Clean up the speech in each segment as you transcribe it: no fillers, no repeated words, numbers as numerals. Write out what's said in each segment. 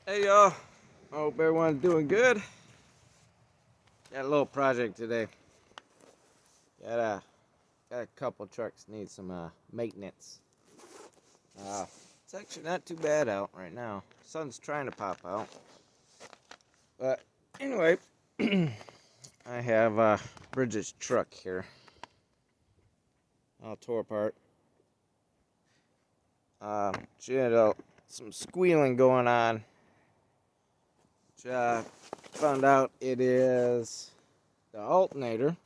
Hey y'all, hope everyone's doing good. Got a little project today. Got a got a couple trucks need some maintenance. It's actually not too bad out right now. Sun's trying to pop out, but anyway, I have Bridget's truck here, all tore apart. She had some squealing going on. Which, found out it is the alternator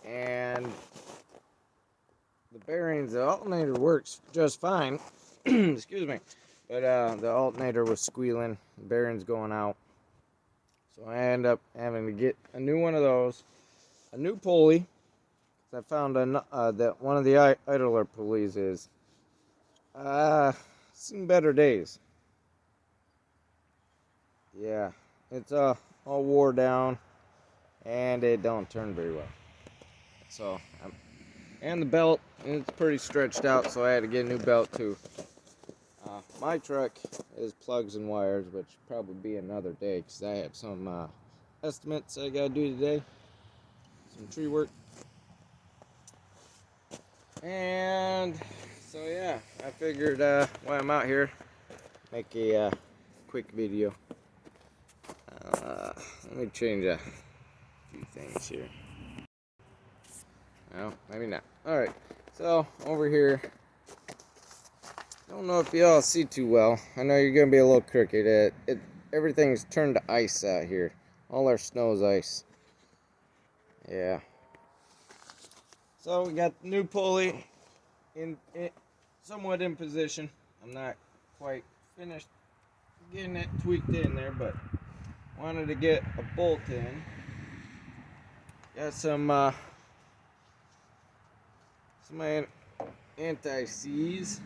and the bearings. The alternator works just fine. Excuse me. But the alternator was squealing, the bearings going out. So I end up having to get a new one of those, a new pulley. I found that one of the idler pulleys is seen better days. Yeah, it's all wore down and it don't turn very well. So and the belt, it's pretty stretched out, so I had to get a new belt too. My truck is plugs and wires, which probably be another day because I have some estimates I gotta do today, some tree work, and so yeah, I figured while I'm out here, make a quick video. Let me change a few things here. No, maybe not. All right, so over here. Don't know if y'all see too well. I know you're gonna be a little crooked. Everything's turned to ice out here. All our snow's ice. Yeah. So we got the new pulley in somewhat in position. I'm not quite finished getting it tweaked in there, but wanted to get a bolt in. Got some anti-seize.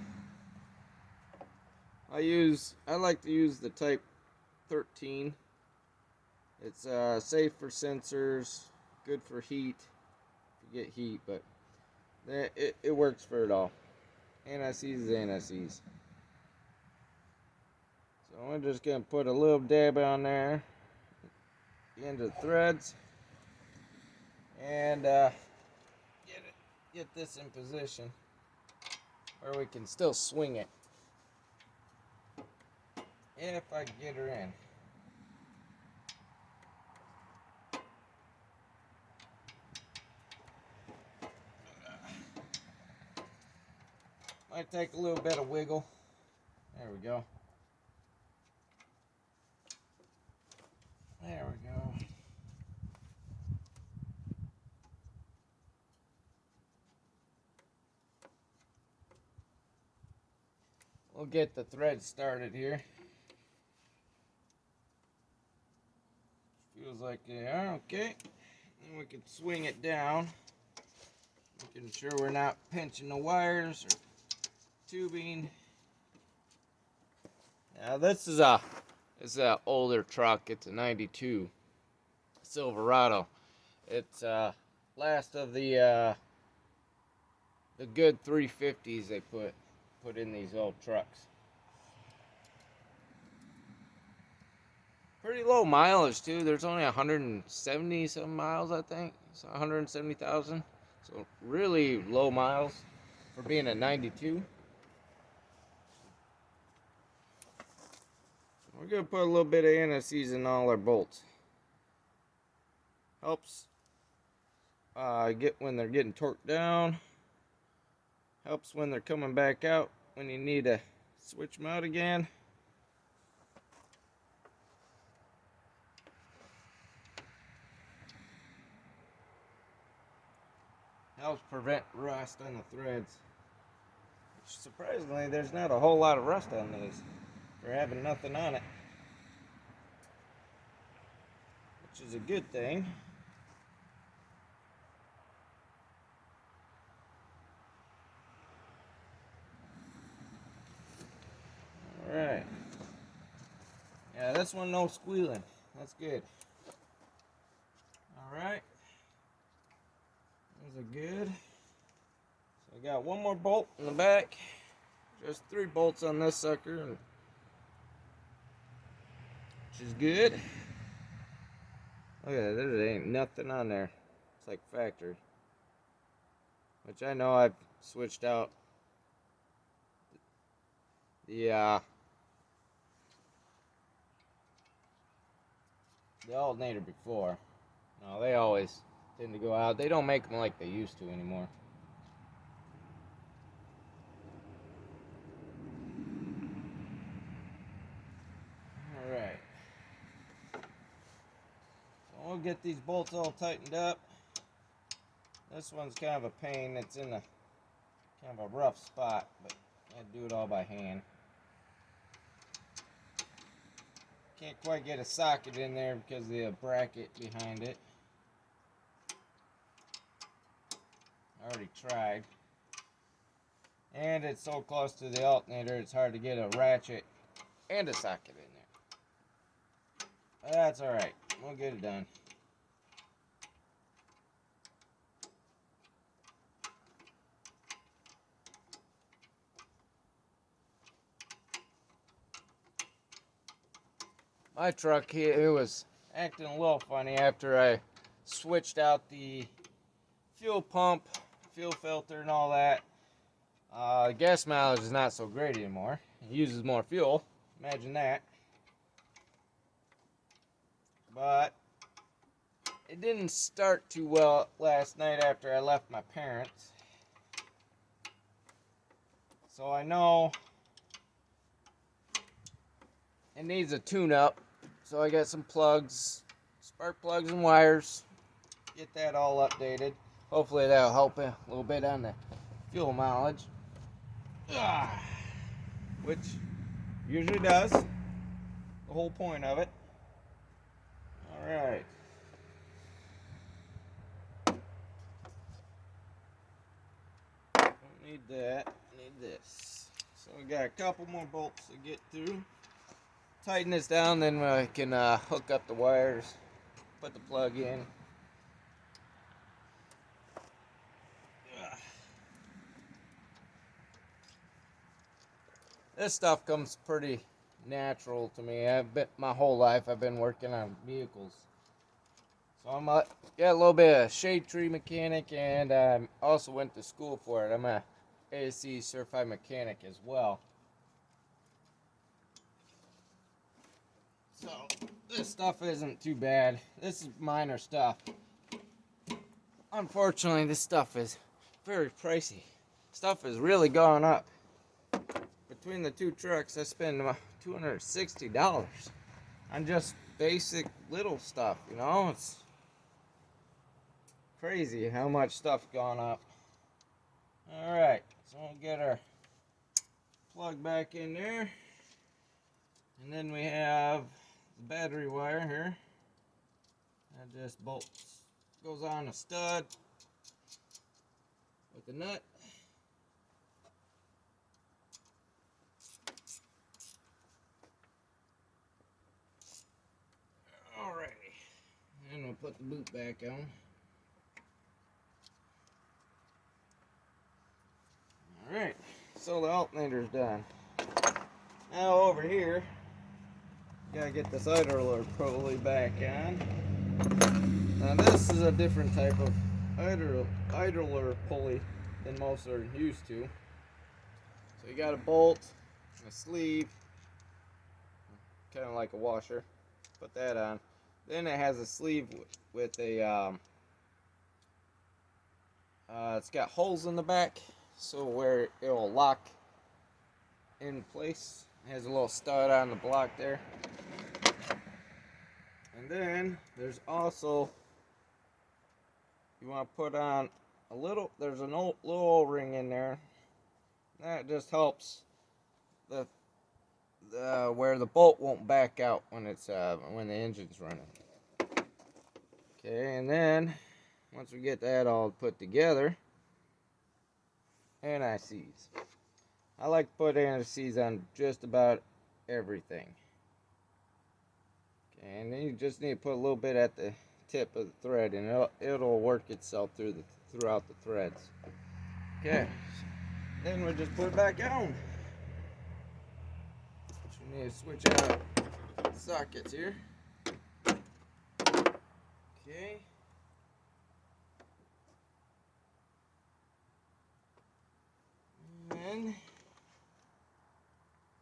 I like to use the type 13. It's safe for sensors, good for heat, if you get heat, but it works for it all. Anti-seize is anti-seize. So I'm just going to put a little dab on there, the end of the threads, and get this in position where we can still swing it. If I can get her in. Might take a little bit of wiggle. There we go. There we go. We'll get the thread started here. Feels like they are okay. And we can swing it down, making sure we're not pinching the wires or tubing. Now this is a older truck. It's a '92 Silverado. It's last of the good 350s they put in these old trucks. Pretty low mileage too. There's only 170 some miles, I think. So 170,000. So really low miles for being a '92. We're gonna put a little bit of anti-seize in all our bolts. Helps get when they're getting torqued down. Helps when they're coming back out when you need to switch them out again. Helps prevent rust on the threads. Which, surprisingly, there's not a whole lot of rust on these for having nothing on it, which is a good thing. Alright. Yeah, this one no squealing. That's good. Alright. Those are good. So I got one more bolt in the back. Just 3 bolts on this sucker. And is good. Look at that, there ain't nothing on there. It's like factory. Which I know I've switched out the alternator before. No, they always tend to go out. They don't make them like they used to anymore. Alright. So we'll get these bolts all tightened up. This one's kind of a pain. It's in a kind of a rough spot, but I do it all by hand. Can't quite get a socket in there because of the bracket behind it. I already tried. And it's so close to the alternator, it's hard to get a ratchet and a socket in there. But that's alright. We'll get it done. My truck here, it was acting a little funny after I switched out the fuel pump, fuel filter, and all that. Gas mileage is not so great anymore. It uses more fuel. Imagine that. But it didn't start too well last night after I left my parents. So I know it needs a tune-up. So I got some plugs, spark plugs and wires. Get that all updated. Hopefully that'll help a little bit on the fuel mileage. Which usually does. The whole point of it. Alright. Don't need that. Need this. So we got a couple more bolts to get through. Tighten this down, then we can hook up the wires, put the plug in. This stuff comes pretty natural to me. My whole life I've been working on vehicles. So I'm got a little bit of shade tree mechanic, and I also went to school for it. I'm a ASC certified mechanic as well. So this stuff isn't too bad. This is minor stuff. Unfortunately, this stuff is very pricey. Stuff has really gone up. Between the two trucks, I spend about $260 on just basic little stuff, you know? It's crazy how much stuff's gone up. Alright, so we'll get our plug back in there. And then we have the battery wire here. That just bolts, goes on a stud with the nut. Alrighty, and we'll put the boot back on. Alright, so the alternator's done. Now over here, gotta get this idler pulley back on. Now this is a different type of idler pulley than most are used to. So you got a bolt, a sleeve, kind of like a washer. Put that on. Then it has a sleeve with a, it's got holes in the back, so where it'll lock in place. It has a little stud on the block there. And then there's also, you want to put on a little, there's an little O-ring in there. That just helps the where the bolt won't back out when it's when the engine's running. Okay, and then once we get that all put together, NICs. I like to put NICs on just about everything. Okay, and then you just need to put a little bit at the tip of the thread, and it'll work itself throughout the threads. Okay, then we'll just put it back on. You need to switch out sockets here. Okay. And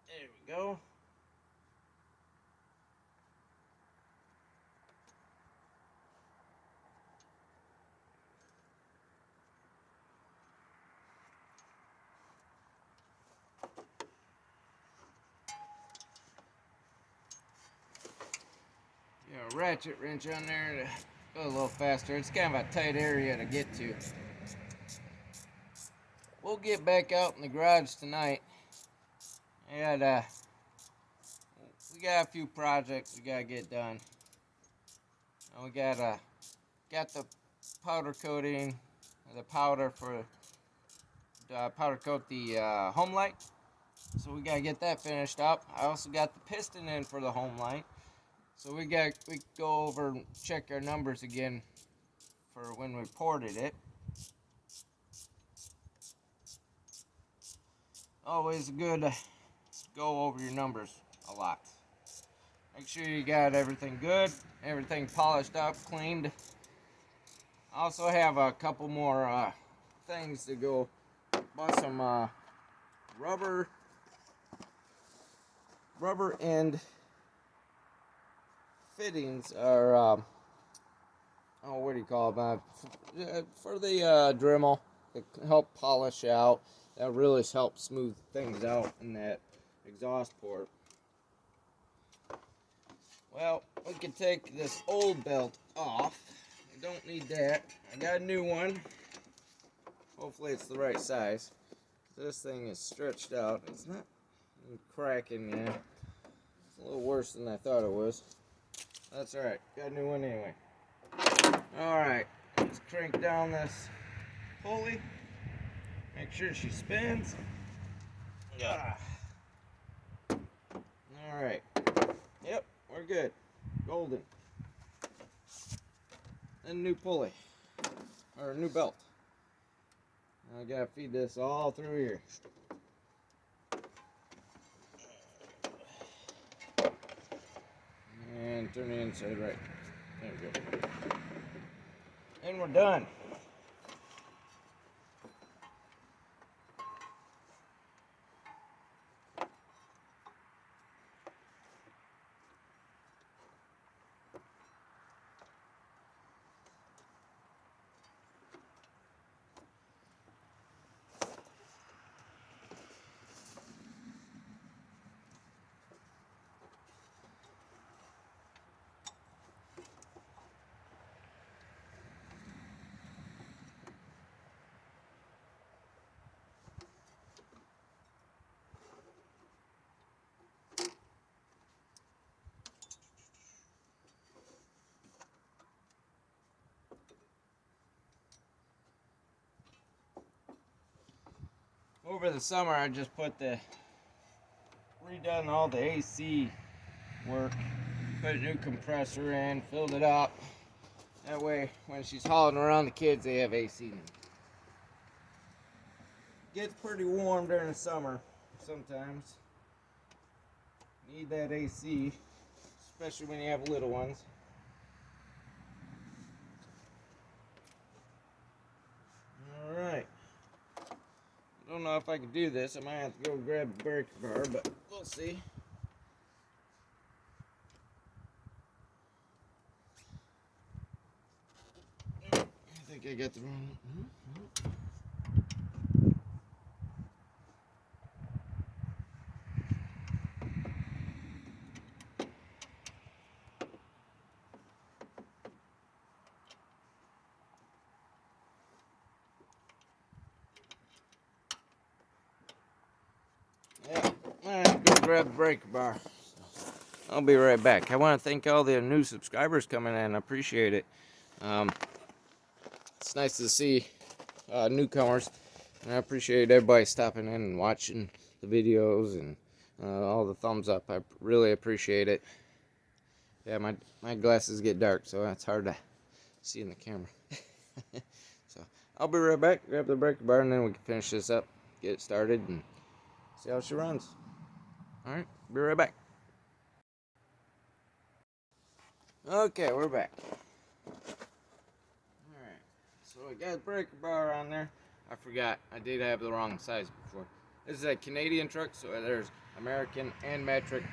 there we go. Ratchet wrench on there to go a little faster. It's kind of a tight area to get to. We'll get back out in the garage tonight. And we got a few projects we gotta get done. And we got the powder coating, the powder for powder coat the home light. So we gotta get that finished up. I also got the piston in for the home light. So we go over and check our numbers again for when we ported it. Always good to go over your numbers a lot. Make sure you got everything good, everything polished up, cleaned. I also have a couple more things to go. Bought some rubber end fittings, or what do you call them? For the Dremel to help polish out. That really helps smooth things out in that exhaust port. Well, we can take this old belt off. We don't need that. I got a new one. Hopefully it's the right size. This thing is stretched out. It's not cracking yet. It's a little worse than I thought it was. That's alright. Got a new one anyway. Alright. Let's crank down this pulley. Make sure she spins. Alright. Yep, we're good. Golden. And new pulley. Or new belt. I gotta feed this all through here. And turn the inside right. There we go. And we're done. Over the summer, I just redone all the AC work, put a new compressor in, filled it up. That way, when she's hauling around the kids, they have AC in. Gets pretty warm during the summer sometimes. Need that AC, especially when you have little ones. Alright. I don't know if I can do this. I might have to go grab the brake bar, but we'll see. I think I got the wrong one. Yeah, I have to go grab the brake bar. I'll be right back. I want to thank all the new subscribers coming in. I appreciate it. It's nice to see newcomers, and I appreciate everybody stopping in and watching the videos and all the thumbs up. I really appreciate it. Yeah, my glasses get dark, so it's hard to see in the camera. So I'll be right back, grab the brake bar, and then we can finish this up, get it started, and see how she runs. Alright, be right back. Okay, we're back. Alright, so I got a breaker bar on there. I forgot, I did have the wrong size before. This is a Canadian truck, so there's American and metric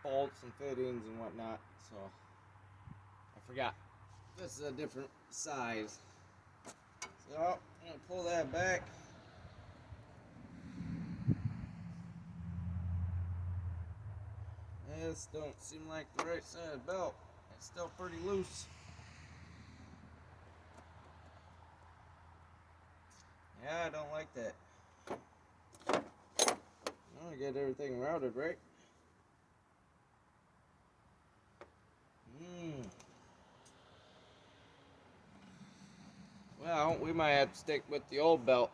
bolts and fittings and whatnot. So I forgot. This is a different size. So I'm gonna pull that back. This don't seem like the right size belt. It's still pretty loose. Yeah, I don't like that. I want to get everything routed, right? Well, we might have to stick with the old belt.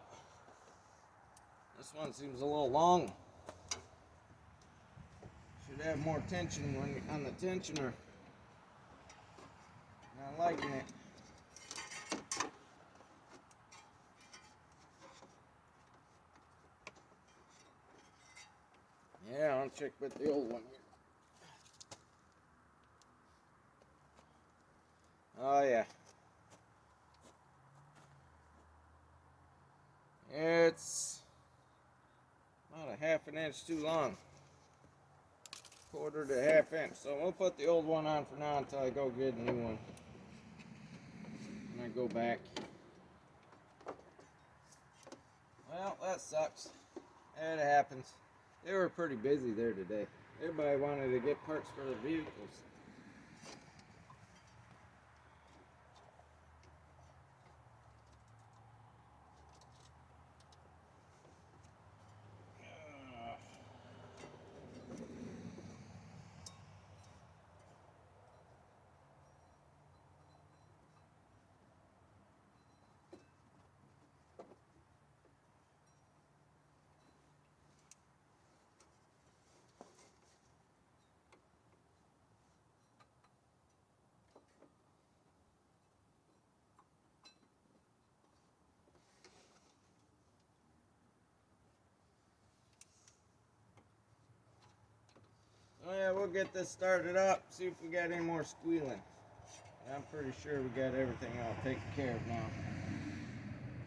This one seems a little long. Should have more tension when on the tensioner. Not liking it. Yeah, I'll check with the old one here. Oh yeah. It's about a half an inch too long. Quarter to half inch. So we'll put the old one on for now until I go get a new one. And I go back. Well, that sucks. It happens. They were pretty busy there today. Everybody wanted to get parts for their vehicles. Oh yeah, we'll get this started up, see if we got any more squealing. I'm pretty sure we got everything all taken care of now.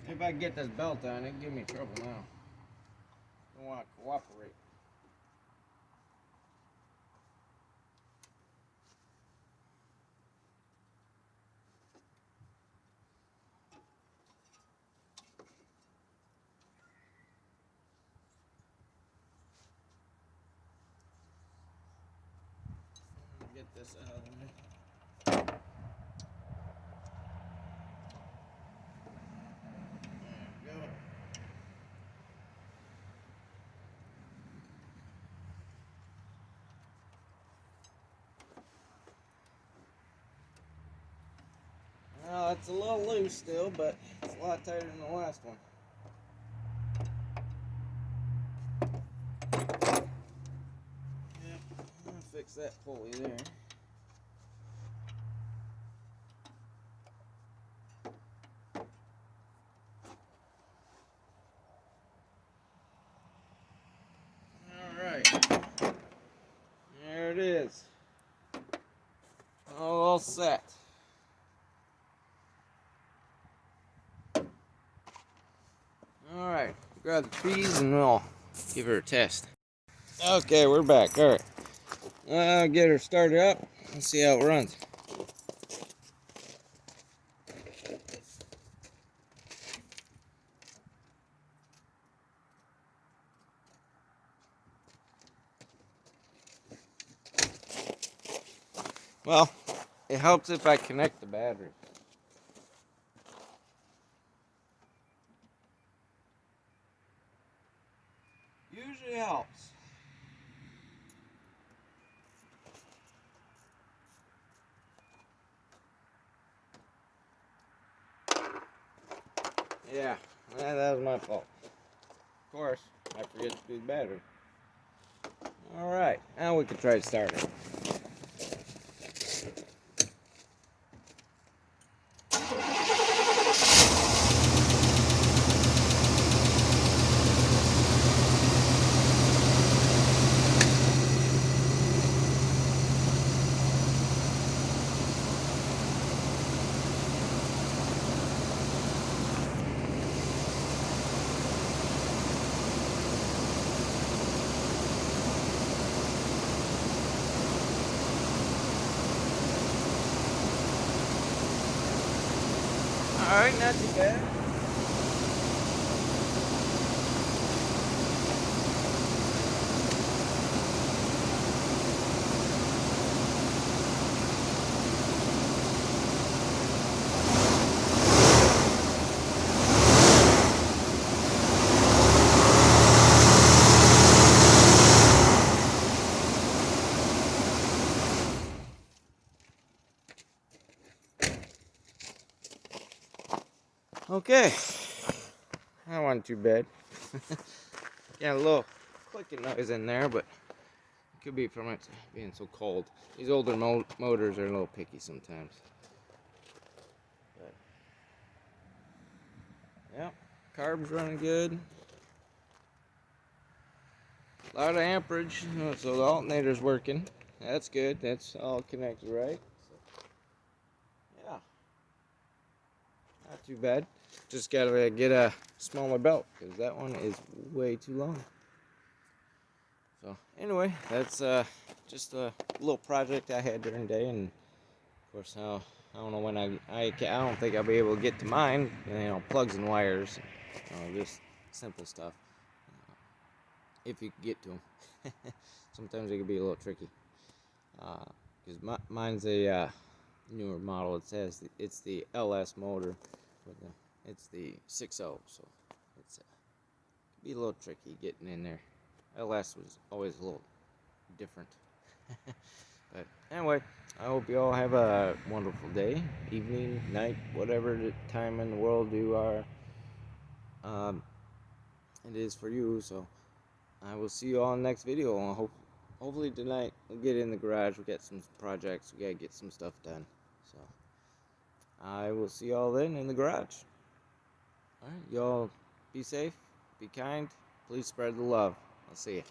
If I can get this belt on, it'd give me trouble now. Don't want to cooperate. Get this out of the way. There we go. Well, it's a little loose still, but it's a lot tighter than the last one. Yep, I'll fix that pulley there. Alright. There it is. All set. Alright, grab the keys and we'll give her a test. Okay, we're back. Alright. I'll get her started up and see how it runs. Well, it helps if I connect the battery. Usually helps. Yeah, that was my fault. Of course, I forget to do the battery. Alright, now we can try to start it. Alright, not too bad. Okay, that wasn't too bad. Got a little clicking noise in there, but it could be from it being so cold. These older motors are a little picky sometimes. But, yeah, carb's running good. A lot of amperage, so the alternator's working. That's good. That's all connected right. So, yeah, not too bad. Just gotta get a smaller belt because that one is way too long. So anyway, that's just a little project I had during the day, and of course I don't know when I don't think I'll be able to get to mine. Plugs and wires, just simple stuff. If you can get to them, sometimes it can be a little tricky. Because mine's a newer model. It says it's the LS motor, but it's the 6.0, so it's be a little tricky getting in there. LS was always a little different. But anyway, I hope you all have a wonderful day, evening, night, whatever the time in the world you are. It is for you. So I will see you all in the next video. Hopefully tonight we'll get in the garage. We got some projects. We gotta get some stuff done. So I will see y'all then in the garage. All right, y'all be safe, be kind. Please spread the love. I'll see you.